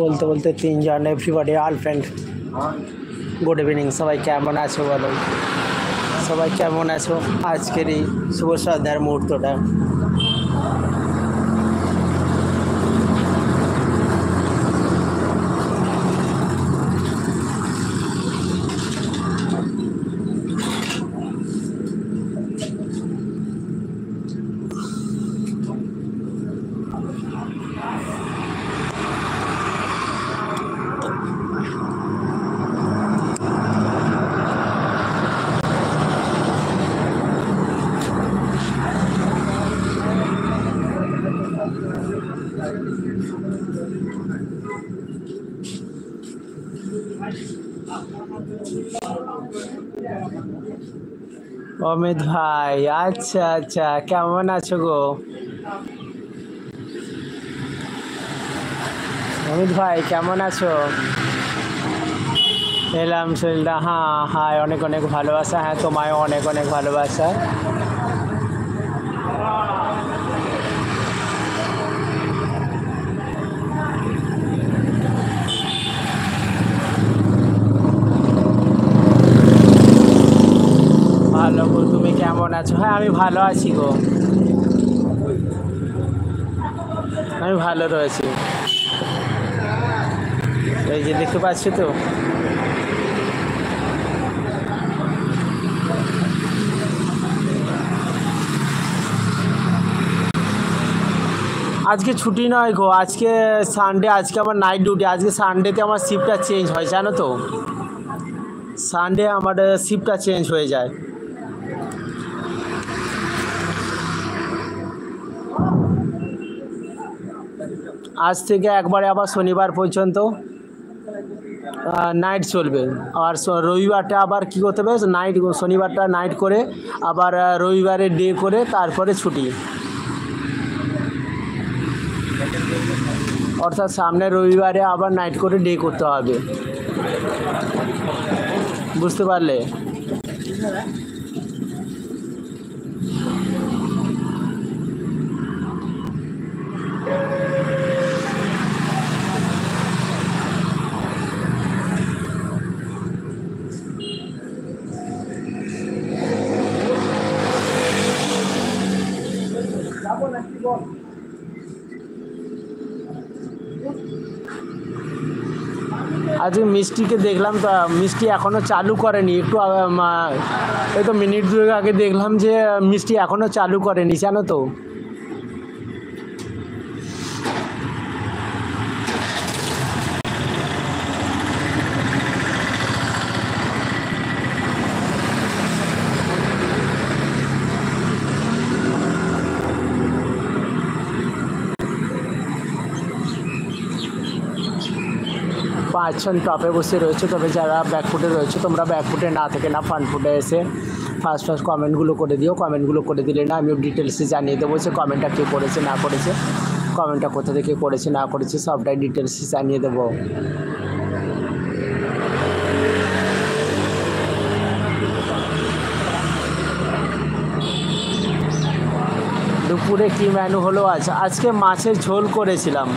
বলতে বলতে তিনজন everybody all friend good evening. সবাই কেমন আছো বলো, সবাই কেমন আছো আজকের এই শুভ সন্ধ্যার মুহূর্তটা? অমিত ভাই, আচ্ছা আচ্ছা, কেমন আছো গো অমিত ভাই? কেমন আছো? আলহামদুলিল্লাহ। হ্যাঁ হ্যাঁ, অনেক অনেক ভালোবাসা। হ্যাঁ, তোমায় অনেক অনেক ভালোবাসা। ভালো গো, তুমি কেমন আছো? হ্যাঁ, আমি ভালো আছি গো, আমি ভালো রয়েছি। এই যে দেখতে পাচ্ছি তো, আজকে ছুটি নয় গো, আজকে সানডে, আজকে আমার নাইট ডিউটি। আজকে সানডেতে আমার শিফটটা চেঞ্জ হয়, জানো তো, সানডে আমার শিফটটা চেঞ্জ হয়ে যায়। আজ থেকে একবারে আবার শনিবার পর্যন্ত নাইট চলবে, আর রবিবারটা আবার কী করতে হবে, নাইট, শনিবারটা নাইট করে আবার রবিবারে ডে করে তারপরে ছুটি। অর্থাৎ সামনে রবিবারে আবার নাইট করে ডে করতে হবে, বুঝতে পারলে? আজকে মিষ্টিকে দেখলাম তো, মিষ্টি এখনও চালু করেনি, একটু এই তো মিনিট দুয়েক আগে দেখলাম যে মিষ্টি এখনও চালু করেনি, জানো তো। 5জন টপে বসে রয়েছে, তবে যারা ব্যাকফুটে রয়েছে তোমরা ব্যাকফুটে না থেকে না ফ্রন্ট ফুটে এসে ফার্স্ট কমেন্টগুলো করে দিও। কমেন্টগুলো করে দিলে না আমিও ডিটেলসে জানিয়ে দেবো যে কমেন্টটা কে করেছে না করেছে, কমেন্টটা কোথা থেকে করেছে না করেছে, সবটাই ডিটেলসে জানিয়ে দেবো। দুপুরে কী মেনু হলো? আজকে মাছের ঝোল করেছিলাম।